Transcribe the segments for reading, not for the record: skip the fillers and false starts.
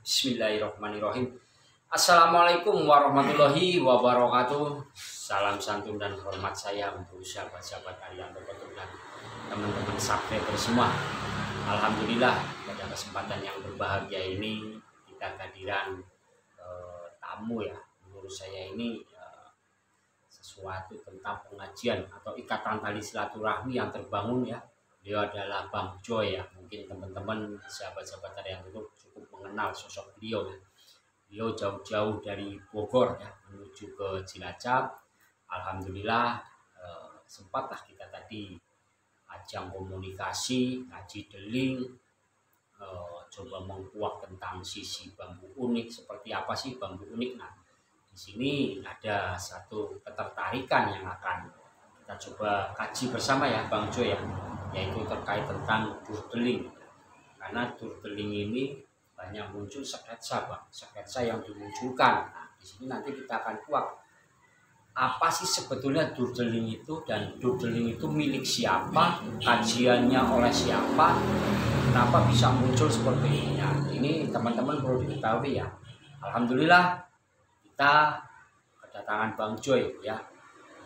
Bismillahirrahmanirrahim. Assalamualaikum warahmatullahi wabarakatuh. Salam santun dan hormat saya untuk sahabat-sahabat kalian berbentuk dan teman-teman subscriber semua. Alhamdulillah pada kesempatan yang berbahagia ini kita kehadiran tamu ya. Menurut saya ini sesuatu tentang pengajian atau ikatan tali silaturahmi yang terbangun ya. Beliau adalah Bang Joy ya. Mungkin teman-teman sahabat-sahabat yang itu cukup mengenal sosok beliau ya. Beliau jauh-jauh dari Bogor ya menuju ke Cilacap. Alhamdulillah sempatlah kita tadi ajang komunikasi, ngaji deling, coba mengkuak tentang sisi bambu unik, seperti apa sih bambu unik. Nah, di sini ada satu ketertarikan yang akan kita coba kaji bersama ya Bang Joy ya, yaitu terkait tentang durdeling. Karena durdeling ini banyak muncul sketsa Bang, sketsa yang dimunculkan. Nah, di sini nanti kita akan kuak apa sih sebetulnya durdeling itu, dan durdeling itu milik siapa, kajiannya oleh siapa, kenapa bisa muncul seperti ini. Nah, ini teman-teman perlu diketahui ya. Alhamdulillah kita kedatangan Bang Joy ya.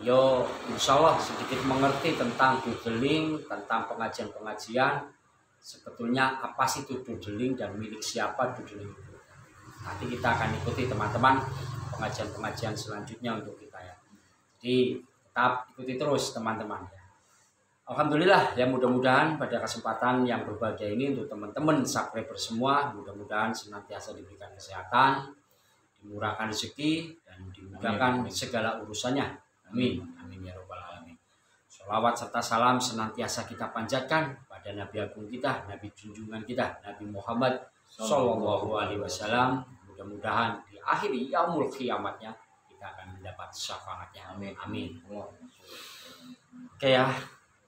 Yo, insya Allah sedikit mengerti tentang durdeling, tentang pengajian-pengajian. Sebetulnya apa sih itu durdeling dan milik siapa durdeling itu. Nanti kita akan ikuti teman-teman pengajian-pengajian selanjutnya untuk kita ya. Jadi tetap ikuti terus teman-teman ya. Alhamdulillah ya, mudah-mudahan pada kesempatan yang berbahagia ini untuk teman-teman subscriber semua, mudah-mudahan senantiasa diberikan kesehatan, dimurahkan rezeki, dan dimudahkan segala urusannya. Amin. Amin ya robbal alamin. Sholawat serta salam senantiasa kita panjatkan pada Nabi Agung kita, Nabi junjungan kita, Nabi Muhammad Sallallahu Alaihi Wasallam. Mudah-mudahan di akhir yaumul kiamatnya kita akan mendapat syafaatnya. Amin. Amin. Oke ya,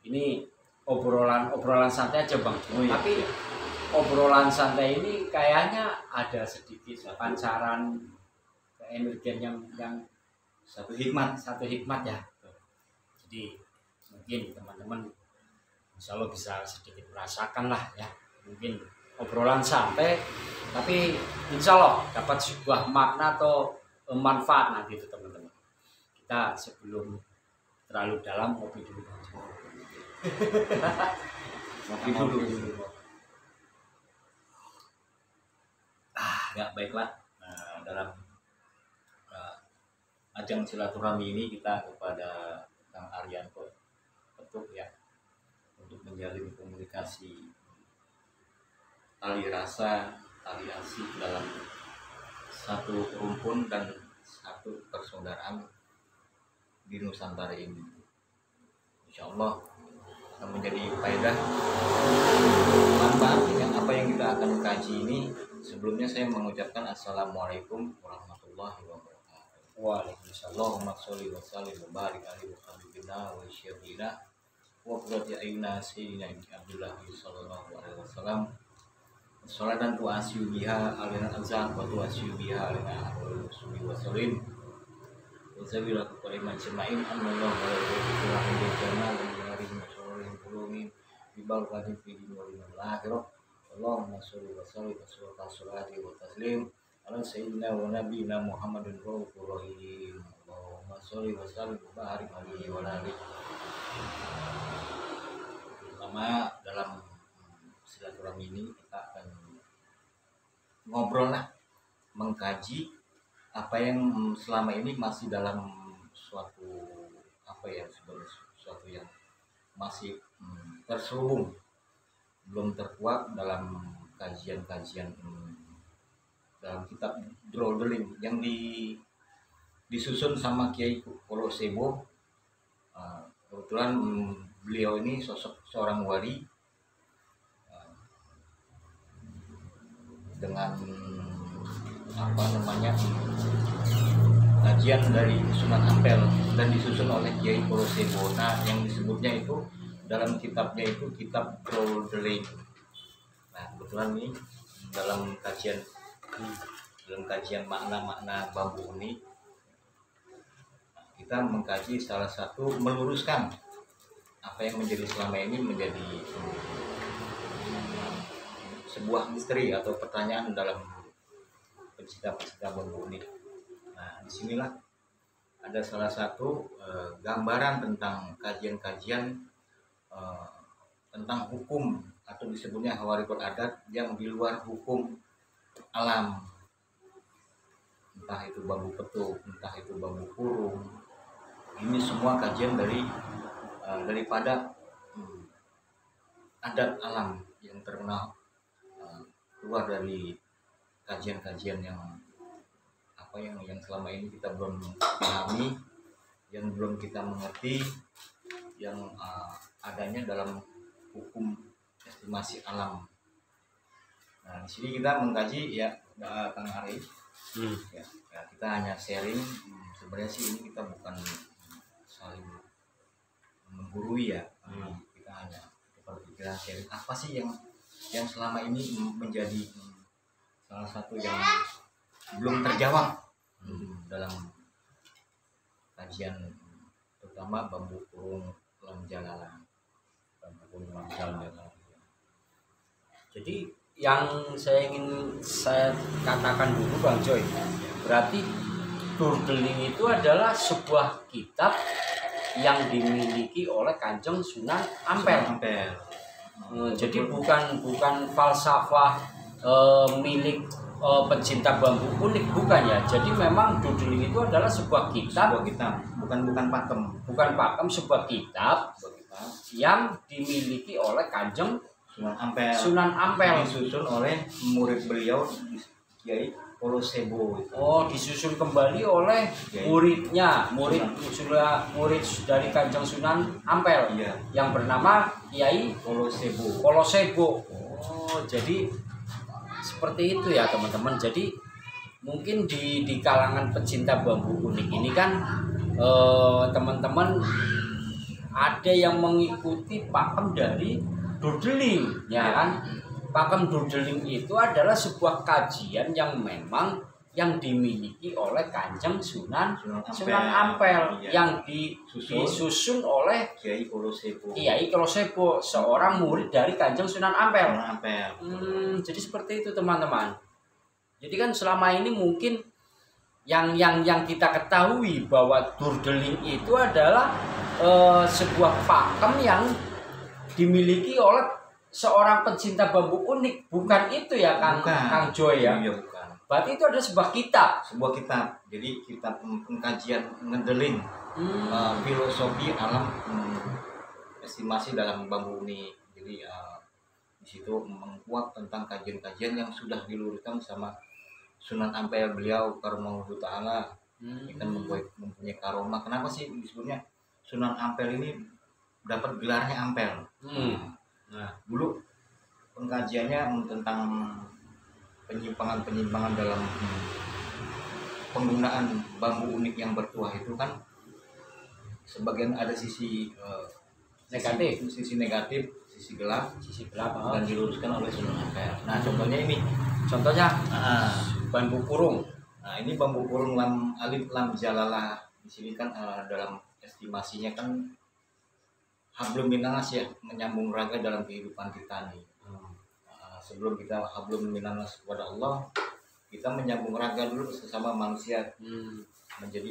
ini obrolan santai aja Bang. Tapi obrolan santai ini kayaknya ada sedikit pancaran keenergian yang satu hikmat ya. Jadi mungkin teman-teman insya Allah bisa sedikit merasakan lah ya. Mungkin obrolan santai tapi insya Allah dapat sebuah makna atau manfaat nanti itu teman-teman. Kita sebelum terlalu dalam kopi dulu. Kopi dulu. Ya baiklah. Dalam ajang silaturahmi ini kita kepada Kang Aryanto Petuk ya, untuk menjalin komunikasi tali rasa, tali asih dalam satu rumpun dan satu persaudaraan di Nusantara ini. Insya Allah akan menjadi faedah manfaat yang apa yang kita akan kaji ini. Sebelumnya saya mengucapkan Assalamualaikum warahmatullahi wabarakatuh. Waalaikumsalam. Allahumma sholli wa sallim wa barik alaihi wa habibina wa syabina wa qurrati a'yunina sayyidina Abdullah sallallahu alaihi wasallam. Salatan tu'asyu biha alina azan wa tu'asyu biha alina al-rusuli wa salim. Wa zabila kuliman jama'in annallahu wa rahmatullahi wa jannah wa yarihi wa sholli qulumin bi barakatin fi dunya wal akhirah. Allahumma sholli wa sallim wa salati wa taslim ala sayyidina wa nabiyina Muhammadin raufur rahim. Allahumma sholli wa sallim wa barik alaihi wa alihi. Pertama dalam silaturahmi ini kita akan ngobrol lah, mengkaji apa yang selama ini masih dalam suatu apa ya, sebagai suatu yang masih terselubung, belum terkuak dalam kajian-kajian dalam kitab durdeling yang disusun sama Kiai Polo Sebo. Kebetulan beliau ini sosok seorang wali dengan apa namanya kajian dari Sunan Ampel dan disusun oleh Kiai Polo Sebo. Nah, yang disebutnya itu dalam kitabnya itu kitab durdeling. Nah, kebetulan ini dalam kajian makna-makna bambu unik, kita mengkaji salah satu, meluruskan apa yang menjadi selama ini menjadi sebuah misteri atau pertanyaan dalam pecinta-pecinta bambu unik. Nah, disinilah ada salah satu gambaran tentang kajian-kajian tentang hukum atau disebutnya hawarikul adat yang di luar hukum alam, entah itu bambu petuk, entah itu bambu kurung. Ini semua kajian daripada adat alam yang terkenal, keluar dari kajian-kajian yang selama ini kita belum pahami, yang belum kita mengerti, yang adanya dalam hukum estimasi alam. Nah, di sini kita mengkaji ya, Kang Ari. Ya, kita hanya sharing. Sebenarnya sih ini kita bukan saling menggurui ya. Kita hanya berpikiran sharing apa sih yang selama ini menjadi salah satu yang belum terjawab dalam kajian, terutama bambu kurung lam jalalah. Jadi yang saya katakan dulu Bang Joy, berarti Durdeling itu adalah sebuah kitab yang dimiliki oleh Kanjeng Sunan Ampel. Jadi bukan falsafah milik pencinta bambu unik, bukan ya. Jadi memang Durdeling itu adalah sebuah kitab, bukan pakem, sebuah kitab yang dimiliki oleh Kanjeng Sunan Ampel, disusun oleh murid beliau Kiai Polosebo. Oh, disusun kembali oleh muridnya, murid dari Kanjeng Sunan Ampel, iya, yang bernama Kiai Polosebo. Oh, jadi seperti itu ya teman-teman. Jadi mungkin di kalangan pecinta bambu unik ini kan teman-teman ada yang mengikuti pakem dari Durdeling, ya kan? Pakem Durdeling itu adalah sebuah kajian yang memang yang dimiliki oleh Kanjeng Sunan Ampel, iya, yang disusun oleh Kiai Polosebo, seorang murid dari Kanjeng Sunan Ampel. Jadi seperti itu teman-teman. Jadi kan selama ini mungkin yang kita ketahui bahwa Durdeling itu adalah sebuah pakem yang dimiliki oleh seorang pencinta bambu unik, bukan itu ya Kang Joy ya? Iya, bukan. Berarti itu ada sebuah kitab. Jadi kitab pengkajian ngedeling filosofi alam, estimasi dalam bambu unik. Jadi di situ mengkuak tentang kajian-kajian yang sudah diluruskan sama Sunan Ampel beliau karomahullahu taala. Kan mempunyai karomah. Kenapa sih disebutnya Sunan Ampel ini dapat gelarnya Ampel? Nah, dulu pengkajiannya tentang penyimpangan dalam penggunaan bambu unik yang bertuah itu kan sebagian ada sisi negatif, sisi gelap, dan diluruskan oleh Sunan Ampel. Nah, contohnya bambu kurung. Nah, ini bambu kurung lam jalalah. Di sini kan dalam estimasinya kan hablum minanas ya, menyambung raga dalam kehidupan kita nih. Sebelum kita hablum minanas kepada Allah, kita menyambung raga dulu sesama manusia, menjadi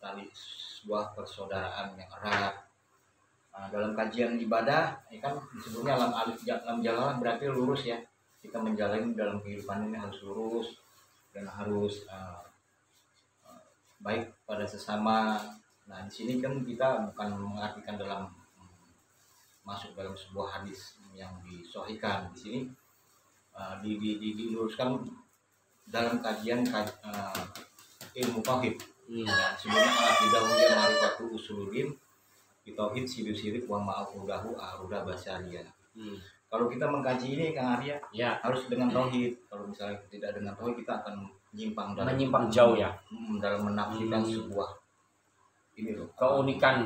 tali sebuah persaudaraan yang erat. Dalam kajian ibadah, ya kan disebutnya lam jalalah, berarti lurus ya. Kita menjalani dalam kehidupan ini harus lurus dan harus baik pada sesama. Nah, di sini kan kita bukan mengartikan dalam masuk dalam sebuah hadis yang disahihkan. Di sini diluruskan dalam kajian ilmu tauhid. Nah, sebelumnya al-aqidah yang ma'rifatu usuluddin, tauhid sirik wa ma'aqudahu aruda basyariyah. Kalau kita mengkaji ini Kang Arya, ya, harus dengan tauhid. Kalau misalnya tidak dengan tauhid, kita akan menyimpang jauh ya dalam menafsirkan sebuah ini loh, keunikan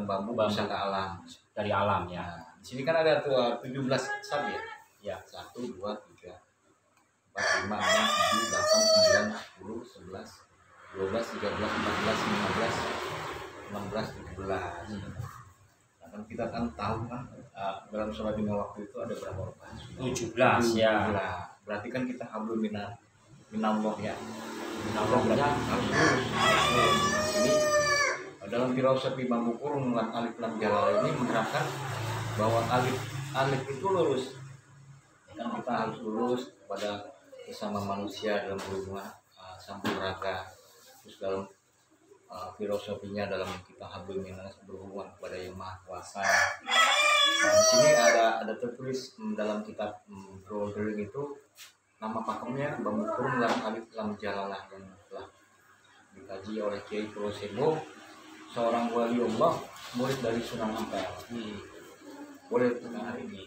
bambu pusaka alam dari alam ya. Nah, di sini kan ada 17 sab ya. Ya. 1 2 3 4 5 6 7 8 9 10 11 12 13 14 15 16 17. Nah, kan kita kan tahu kan dalam sholat lima waktu itu ada berapa rakaat? 17 ya. Berarti kan kita hablum minallah ya. Namanya Ini dalam filosofi bambu kurung dengan alif lam jalal ini menerapkan bahwa alif itu lurus. Dan kita harus lurus kepada sesama manusia dalam hubungan sambung raga. Terus dalam filosofinya dalam kita hablum minas berhubungan kepada yang maha kuasa. Nah, di sini ada tertulis dalam kitab Brodering itu nama pakemnya bambu kurung dalam alif lam jalalah yang telah dikaji oleh Kiai Prosebo, seorang wali Allah, murid dari Sunan Ampel. Boleh pertanyaan ini.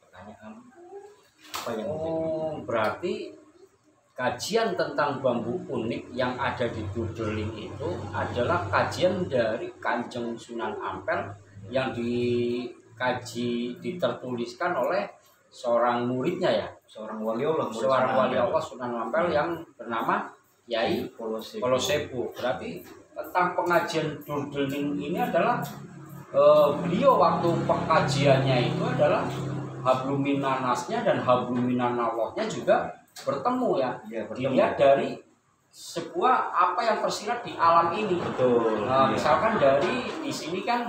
Pertanyaan apa yang berarti kajian tentang bambu unik yang ada di Dodeling itu adalah kajian dari Kanjeng Sunan Ampel yang ditertuliskan oleh seorang muridnya ya, seorang wali Allah, Sunan Ampel yang bernama Kiai Prosebo. Berarti tentang pengajian Dodeling ini adalah beliau waktu pengkajiannya itu adalah habluminanasnya dan habluminanallahnya juga bertemu ya, dilihat dari sebuah apa yang tersirat di alam ini. Betul. Misalkan dari di sini kan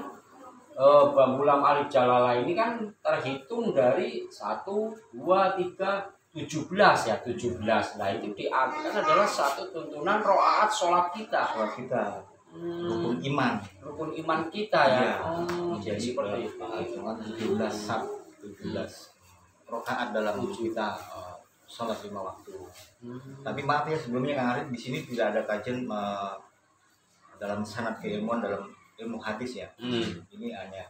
bambu lam alif jalala ini kan terhitung dari 1, 2, 3, 17 ya, 17. Nah itu diartikan adalah satu tuntunan ro'aat sholat kita. Rukun iman kita ya. Jadi seperti itu. 17 rakaat dalam kita sholat 5 waktu. Tapi maaf ya sebelumnya Kang Arif, di sini tidak ada kajian dalam sanad keilmuan dalam ilmu hadis ya. Ini hanya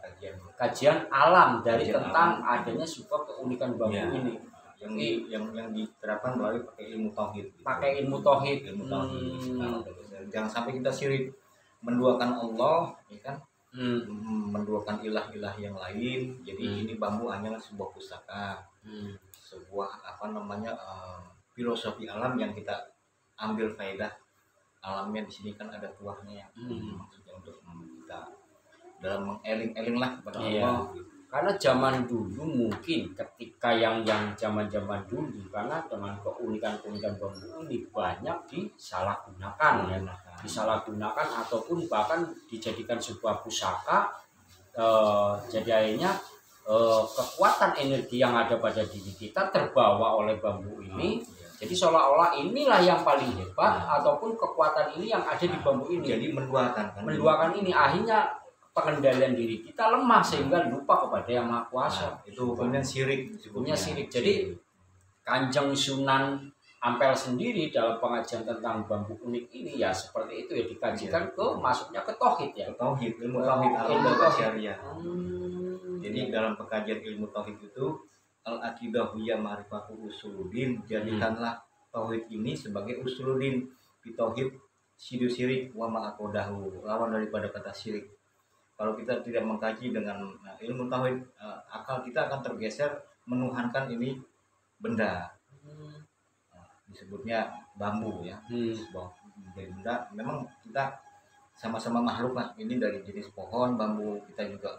kajian alam dari tentang adanya sebuah keunikan bambu ini. Yang diterapkan melalui pakai ilmu tauhid. Nah, jangan sampai kita syirik menduakan Allah, ya kan? Menduakan ilah-ilah yang lain. Jadi ini bambu hanyalah sebuah pustaka, sebuah filosofi alam yang kita ambil faedah alamnya. Di sini kan ada tuahnya, maksudnya untuk kita dalam mengeling-eling lah kepada Allah. Karena zaman dulu mungkin ketika yang zaman dulu karena dengan keunikan bambu ini banyak disalahgunakan disalahgunakan ataupun bahkan dijadikan sebuah pusaka. Jadi akhirnya kekuatan energi yang ada pada diri kita terbawa oleh bambu ini. Jadi seolah-olah inilah yang paling hebat ataupun kekuatan ini yang ada di bambu ini. Jadi menduakan ini akhirnya pengendalian diri kita lemah sehingga lupa kepada yang maha kuasa. Itu hukumnya syirik. Jadi Kanjeng Sunan Ampel sendiri dalam pengajian tentang bambu unik ini ya seperti itu ya, dikajikan masuknya ke tauhid ya. Ilmu tauhid alam syariah. Jadi dalam pengkajian ilmu tauhid itu al-aqidah hiya ma'rifatu usuluddin, jadikanlah tauhid ini sebagai usuluddin. Di tauhid syirik wa ma'aqadahu, lawan daripada kata syirik. Kalau kita tidak mengkaji dengan ilmu tauhid, akal kita akan tergeser menuhankan ini benda. Disebutnya bambu ya. Jadi benda, memang kita sama-sama makhluk lah. Ini dari jenis pohon, bambu, kita juga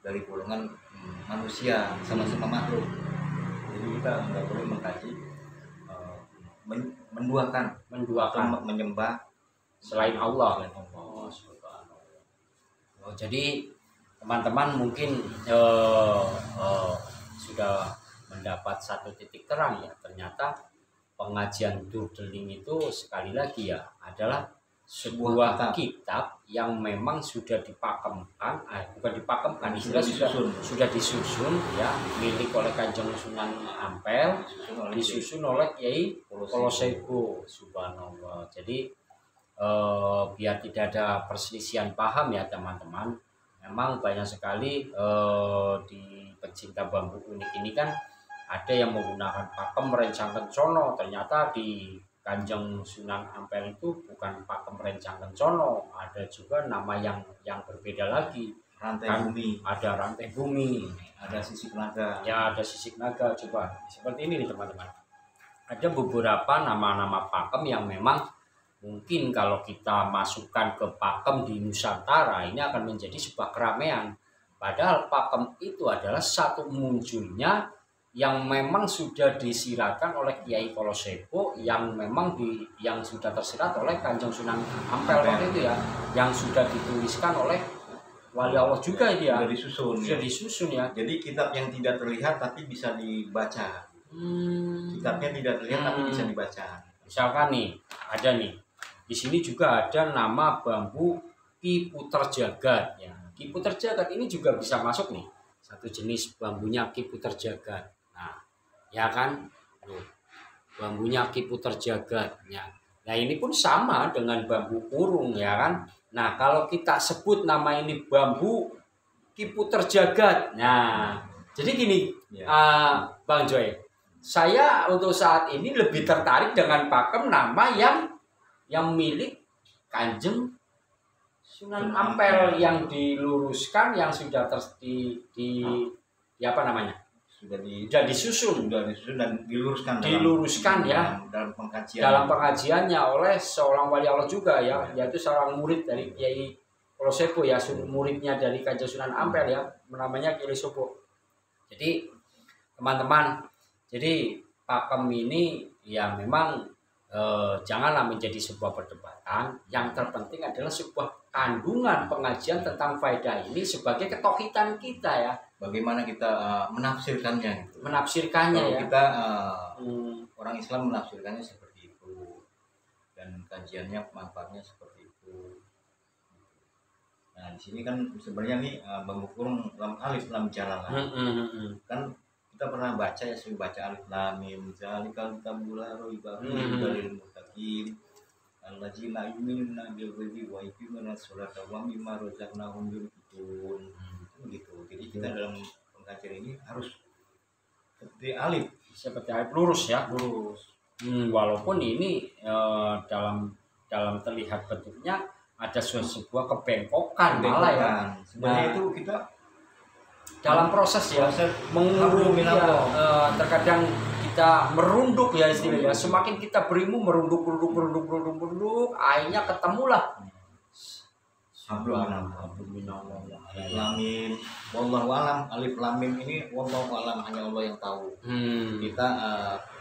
dari golongan manusia, sama-sama makhluk. Jadi kita nggak boleh mengkaji menduakan atau menyembah selain Allah. Jadi teman-teman mungkin sudah mendapat satu titik terang ya, ternyata pengajian Dodeling itu sekali lagi ya adalah sebuah kitab yang memang sudah dipakemkan, sudah disusun ya, milik oleh Kanjeng Sunan Ampel, disusun oleh Kiai Prosebo. Subhanallah. Jadi biar tidak ada perselisihan paham ya teman-teman, memang banyak sekali di pecinta bambu unik ini kan ada yang menggunakan pakem rencang kencono. Ternyata di Kanjeng Sunan Ampel itu bukan pakem rencang kencono, ada juga nama yang berbeda lagi. Bumi. Ada rantai bumi, ada sisik naga. Ya, ada sisik naga. Coba seperti ini nih teman-teman. Ada beberapa nama-nama pakem yang memang mungkin kalau kita masukkan ke pakem di Nusantara ini akan menjadi sebuah keramaian. Padahal pakem itu adalah satu munculnya yang memang sudah disiratkan oleh Kiai Kolosepo, yang memang yang sudah tersirat oleh Kanjeng Sunan Ampel waktu itu ya, yang sudah dituliskan oleh wali Allah juga dia. Sudah disusun ya. Jadi kitab yang tidak terlihat tapi bisa dibaca. Kitabnya tidak terlihat tapi bisa dibaca. Misalkan nih, ada nih. Di sini juga ada nama bambu Ki Puter Jagat ya. Ki Puter Jagat ini juga bisa masuk nih. Satu jenis bambunya Ki Puter Jagat. Nah, ya kan? Tuh. Bambunya Ki Puter Jagat ya. Nah, ini pun sama dengan bambu kurung ya kan? Nah, kalau kita sebut nama ini bambu Ki Puter Jagat. Nah, jadi gini, ya. Bang Joy, saya untuk saat ini lebih tertarik dengan pakem nama yang milik Kanjeng Sunan Ampel yang diluruskan, yang sudah apa namanya? Sudah disusun dan diluruskan ya dalam pengajiannya oleh seorang wali Allah juga ya, yaitu seorang murid dari Kiai Kolosepo ya, muridnya dari Kanjeng Sunan Ampel ya, namanya Kiai Sopo. Jadi teman-teman, jadi pakem ini ya memang janganlah menjadi sebuah perdebatan. Yang terpenting adalah sebuah kandungan pengajian tentang faedah ini sebagai ketauhidan kita ya. Bagaimana kita menafsirkannya? Gitu. Menafsirkannya ya. Kita orang Islam menafsirkannya seperti itu, dan kajiannya manfaatnya seperti itu. Nah di sini kan sebenarnya nih bambu kurung lam alif lam jalalah. Kan kita pernah baca ya, sering baca alif lam mim zalikal kitabul la raiba fihi dalil muttaqin allazina yu'minuna bil ghaibi wa yuqimuna sholata wa mimma razaqnahum yunfiqun. Gitu. Jadi kita dalam pengkajian ini harus seperti alif lurus ya, lurus. Walaupun ini dalam terlihat bentuknya ada sebuah kebengkokan malah ya. Sebenarnya itu kita dalam proses mengurung ya, terkadang kita merunduk ya istilahnya. Semakin kita berilmu merunduk, akhirnya ketemulah Lamin, wallahu alam. Alif lam mim ini wallahu alam, hanya Allah yang tahu. Kita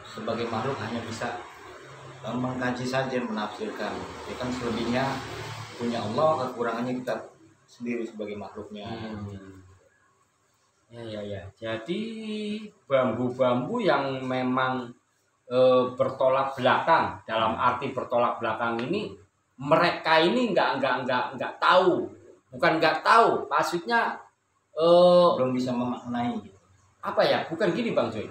sebagai makhluk hanya bisa mengkaji saja, menafsirkan. Ya kan selebihnya punya Allah, kekurangannya kita sendiri sebagai makhluknya. Ya. Jadi bambu-bambu yang memang bertolak belakang, dalam arti bertolak belakang ini, mereka ini nggak tahu, bukan nggak tahu, maksudnya belum bisa memaknai. Apa ya? Bukan gini Bang Joy.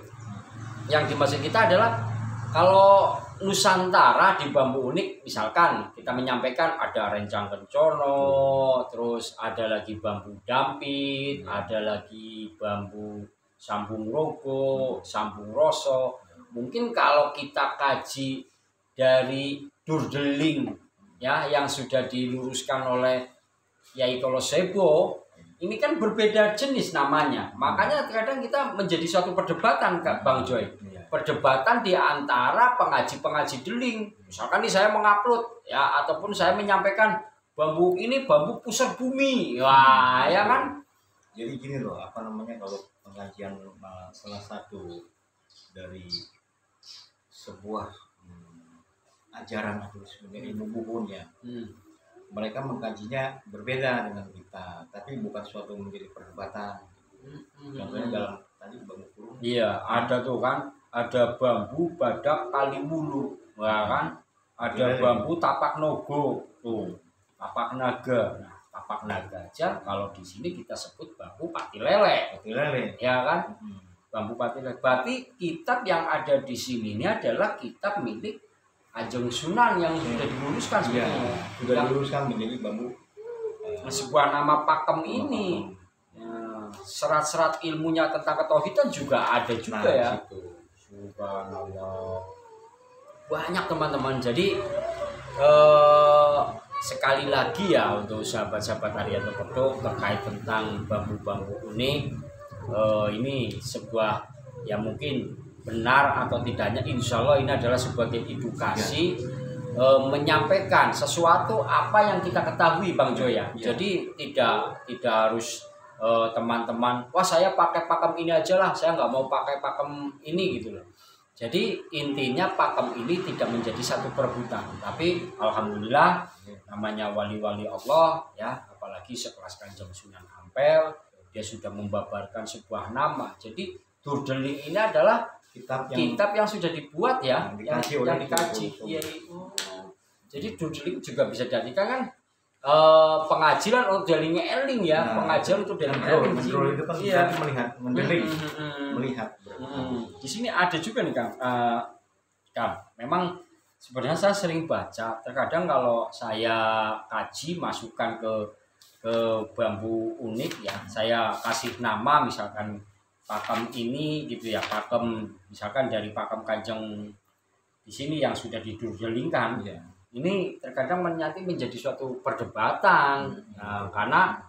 Yang dimaksud kita adalah kalau Nusantara di bambu unik, misalkan kita menyampaikan ada rencang kencono, terus ada lagi bambu dampit, ada lagi bambu sambung rogo, sambung roso. Mungkin kalau kita kaji dari Durdeling ya, yang sudah diluruskan oleh Kiai Kolosepo, ini kan berbeda jenis namanya. Makanya kadang kita menjadi suatu perdebatan Bang Joy. Perdebatan di antara pengaji-pengaji deling. Misalkan nih saya mengupload ya, ataupun saya menyampaikan bambu ini bambu pusar bumi. Wah, ya kan? Jadi gini loh, kalau pengajian salah satu dari sebuah ajaran atau sebenarnya ilmu bukunya. Mereka mengkajinya berbeda dengan kita, tapi bukan suatu menjadi perdebatan. Contohnya dalam tadi bambu kurung. Iya, ada tuh kan. Ada bambu badak Kaliwulu, ya kan? Ada bambu tapak nogo, tuh, tapak naga. Nah, tapak naga aja kalau di sini kita sebut bambu pati lele, ya kan? Bambu pati lele. Berarti kitab yang ada di sini ini adalah kitab milik Kanjeng Sunan yang sudah diluruskan sebenarnya. Sudah diluruskan menjadi bambu. Sebuah nama pakem ini. Serat-serat ilmunya tentang ketauhidan juga ada juga ya. Subhanallah. Banyak teman-teman. Jadi sekali lagi ya untuk sahabat-sahabat Ariyatul Qudus terkait tentang bambu-bambu unik, ini sebuah ya mungkin benar atau tidaknya, insya Allah ini adalah sebagai edukasi, menyampaikan sesuatu apa yang kita ketahui Bang Joya. Jadi tidak harus teman-teman, wah saya pakai pakem ini aja lah, saya nggak mau pakai pakem ini gitu loh. Jadi intinya pakem ini tidak menjadi satu perebutan, tapi alhamdulillah namanya wali-wali Allah ya, apalagi sekelas Kanjeng Sunan Ampel, dia sudah membabarkan sebuah nama. Jadi Durdeling ini adalah kitab yang sudah dibuat ya, yang dikaji. Iya. Jadi Durdeling juga bisa dijadikan kan pengajian untuk delingnya eling ya, pengajian untuk delingnya eling. Mendrol itu kan iya. Melihat, mendeling, melihat. Di sini ada juga nih Kang, Kang. Memang sebenarnya saya sering baca. Terkadang kalau saya kaji masukkan ke bambu unik ya, saya kasih nama misalkan pakem ini gitu ya, pakem misalkan dari pakem Kanjeng di sini yang sudah didurdelingkan. Ya. Ini terkadang nanti menjadi suatu perdebatan karena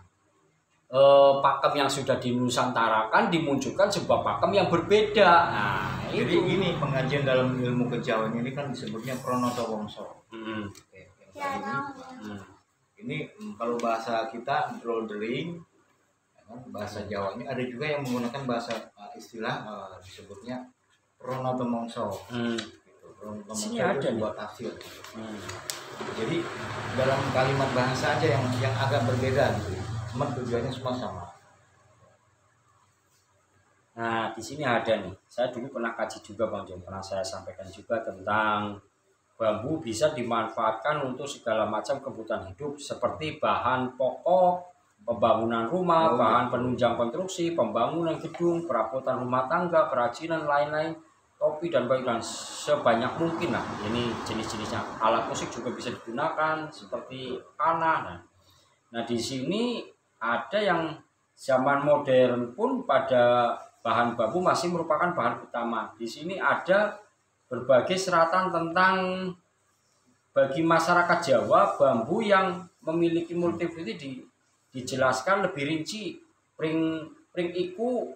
pakem yang sudah dinusantarakan dimunculkan sebuah pakem yang berbeda. Nah, jadi ini pengajian dalam ilmu kejawen ini kan disebutnya Pronoto Wongso. Ini kalau bahasa kita Durdeling, bahasa Jawanya ada juga yang menggunakan bahasa istilah disebutnya Pronoto Wongso. Sini ada buat tafsir. Jadi dalam kalimat bahasa aja yang agak berbeda gitu. Cuma tujuannya semua sama. Nah, di sini ada nih. Saya dulu pernah kaji juga Bang Jon, pernah saya sampaikan juga tentang bambu bisa dimanfaatkan untuk segala macam kebutuhan hidup seperti bahan pokok pembangunan rumah, bahan penunjang konstruksi, pembangunan gedung, perabotan rumah tangga, kerajinan lain-lain, topi dan bagian sebanyak mungkin lah. Ini jenis-jenisnya. Alat musik juga bisa digunakan seperti panah. Nah di sini ada yang zaman modern pun pada bahan bambu masih merupakan bahan utama. Di sini ada berbagai seratan tentang bagi masyarakat Jawa bambu yang memiliki multifungsi dijelaskan lebih rinci. Pring iku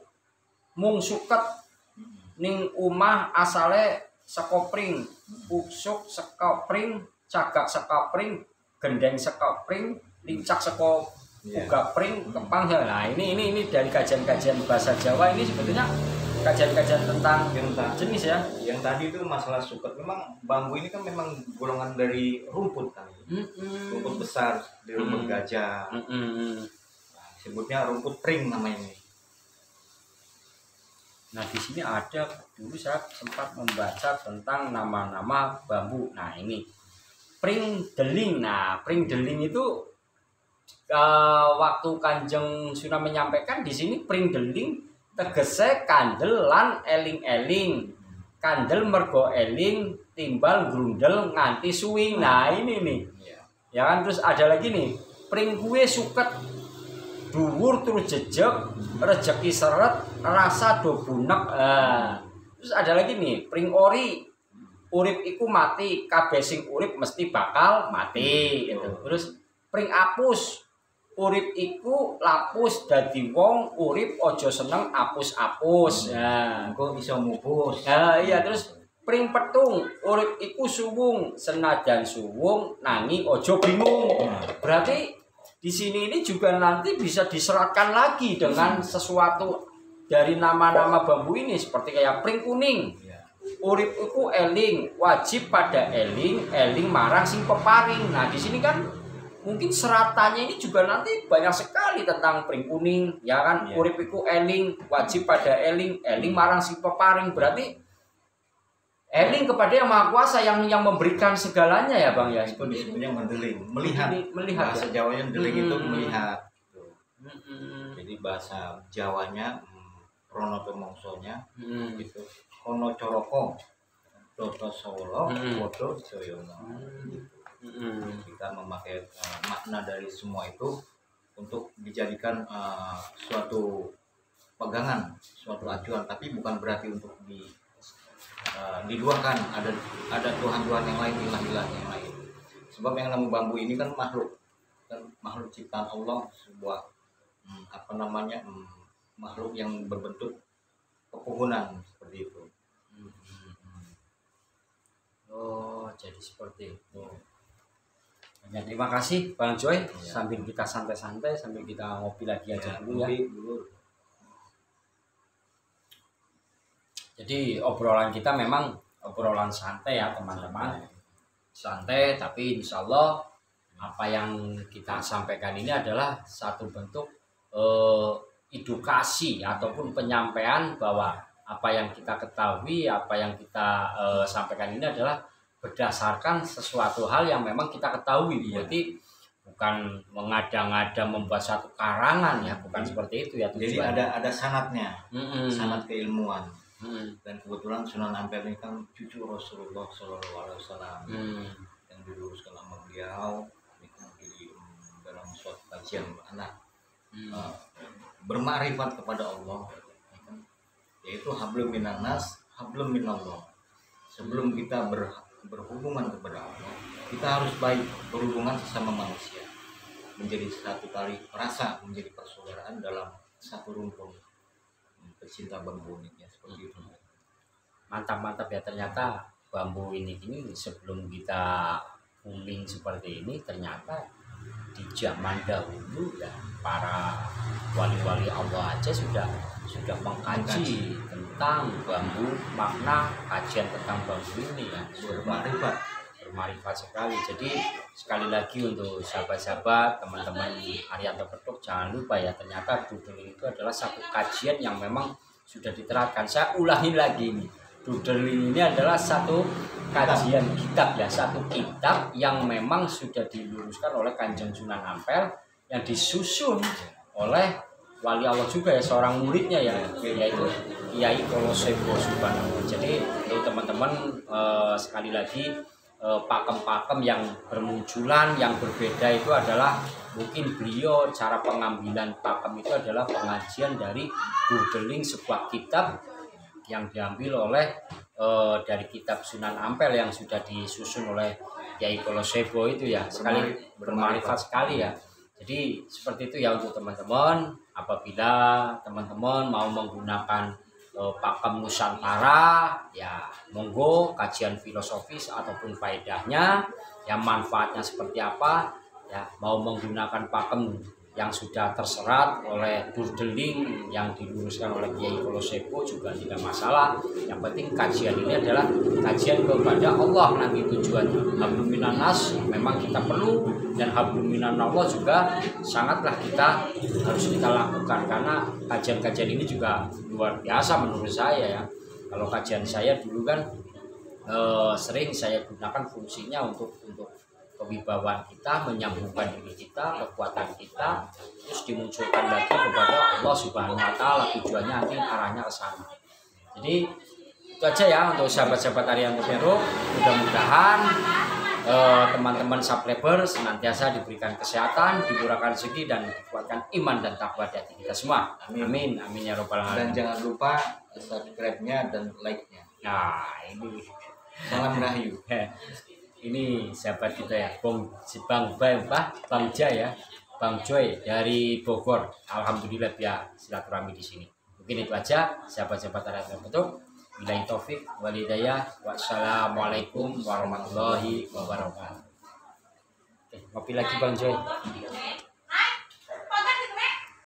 mung suket ning omah asale saka pring, usuk saka pring, cagak saka pring, gendeng saka pring, lincak saka uga pring, kepang. Nah, ini dari kajian-kajian bahasa Jawa ini sebetulnya kajian-kajian tentang jenis ya. Yang tadi itu masalah suket, memang bambu ini kan memang golongan dari rumput kan. Rumput besar, di rumput gajah. Nah, sebutnya rumput pring namanya ini. Nah di sini ada, dulu saya sempat membaca tentang nama-nama bambu. Nah ini pringdeling. Nah pringdeling itu waktu Kanjeng Sunan menyampaikan di sini pringdeling tegese kandel lan eling-eling. Kandel mergo eling timbal grundel nganti suwing. Nah ini nih. Ya kan, terus ada lagi nih pring kuwe suket dhuwur terus jejeg rezeki seret rasa do bunek. Terus ada lagi nih pring ori urip iku mati kabeh sing urip mesti bakal mati gitu. Terus pring apus urip iku lapus dadi wong urip aja seneng apus-apus. Nah kok iso mupus. Iya. Terus pring petung urip iku suwung senajan suwung nanging aja bingung. Berarti di sini ini juga nanti bisa diseratkan lagi dengan sesuatu dari nama-nama bambu ini seperti kayak pring kuning. Urip iku eling, wajib pada eling, eling marang sing peparing. Nah, di sini kan mungkin seratannya ini juga nanti banyak sekali tentang pring kuning, ya kan? Urip iku eling, wajib pada eling, eling marang sing peparing. Berarti eling kepada yang Maha Kuasa yang memberikan segalanya ya Bang ya. Itu disebutnya mendeling, melihat. Bahasa ya? Jawanya mendeling itu melihat. Jadi bahasa Jawanya Pronoto Mongsonya gitu. Kono coroko Doto Solo Wodo Joyono. Kita memakai makna dari semua itu untuk dijadikan suatu pegangan, suatu acuan, tapi bukan berarti untuk diduakan. Ada Tuhan-Tuhan yang lain, ilah-ilah yang lain. Sebab yang namanya bambu ini kan makhluk ciptaan Allah, sebuah makhluk yang berbentuk pepohonan seperti itu. Oh, jadi seperti itu. Ya, terima kasih Bang Joy. Ya. Sambil kita santai-santai, sambil kita ngopi lagi aja dulu ya. Jadi obrolan kita memang obrolan santai ya teman-teman. Santai, tapi insya Allah apa yang kita sampaikan ini adalah satu bentuk edukasi ataupun penyampaian bahwa apa yang kita ketahui, apa yang kita sampaikan ini adalah berdasarkan sesuatu hal yang memang kita ketahui. Berarti bukan mengada-ngada membuat satu karangan ya, bukan seperti itu ya. Jadi ada sanadnya, sanad keilmuan. Dan kebetulan Sunan Ampel ini kan cucu Rasulullah SAW yang diluruskan sama beliau di dalam suatu kajian anak bermakrifat kepada Allah, yaitu hablum minan nas, hablum minallah. Sebelum kita berhubungan kepada Allah, kita harus baik berhubungan sesama manusia, menjadi satu tali rasa, menjadi persaudaraan dalam satu rumpun pecinta bambu uniknya seperti itu. Mantap ya, ternyata bambu ini sebelum kita uling seperti ini, ternyata di zaman dahulu ya para wali-wali Allah aja sudah mengkaji tentang bambu, makna kajian tentang bambu ini ya, bermarifat sekali. Jadi sekali lagi untuk sahabat-sahabat, teman-teman Arianto Petuk, jangan lupa ya, ternyata doodling itu adalah satu kajian yang memang sudah diterapkan. Saya ulangi lagi nih, doodling ini adalah satu kajian kitab ya, satu kitab yang memang sudah diluruskan oleh Kanjeng Sunan Ampel, yang disusun oleh wali Allah juga ya, seorang muridnya ya, yaitu Kiai Kolosebo Subhanahu. Jadi untuk teman-teman sekali lagi, pakem-pakem yang bermunculan yang berbeda itu adalah mungkin beliau cara pengambilan pakem itu adalah pengajian dari doodling, sebuah kitab yang diambil oleh dari kitab Sunan Ampel yang sudah disusun oleh Kiai Kolosebo itu ya, sekali bermarifat sekali ya. Jadi seperti itu ya untuk teman-teman. Apabila teman-teman mau menggunakan pakem Nusantara ya, monggo, kajian filosofis ataupun faedahnya, yang manfaatnya seperti apa ya, mau menggunakan pakem yang sudah terserat oleh doodling yang diluruskan oleh Kiai Kolosebo juga tidak masalah. Yang penting kajian ini adalah kajian kepada Allah, nanti tujuannya hablum minan nas memang kita perlu, dan hablum minan Allah juga sangatlah harus kita lakukan, karena kajian-kajian ini juga luar biasa menurut saya ya. Kalau kajian saya dulu kan sering saya gunakan fungsinya untuk kewibawaan kita, menyambungkan diri kita, kekuatan kita, terus dimunculkan lagi kepada Allah Subhanahu wa Ta'ala. Tujuannya nanti arahnya ke sana. Jadi itu aja ya untuk sahabat-sahabat Arianto Petuk. Mudah-mudahan teman-teman subscriber senantiasa diberikan kesehatan, dimurahkan rezeki, dan dikuatkan iman dan takwa di hati kita semua. Amin, amin ya robbal alamin. Dan jangan lupa subscribe-nya dan like-nya. Nah ini salam rahayu. Ini sahabat kita ya, Bang Jay ya, Bang Joy dari Bogor. Alhamdulillah ya silaturahmi di sini. Mungkin itu aja sahabat-sahabat Arianto Petuk. Billahi taufik wal hidayah. Wassalamualaikum warahmatullahi wabarakatuh. Oke, ngopi lagi Bang Joy.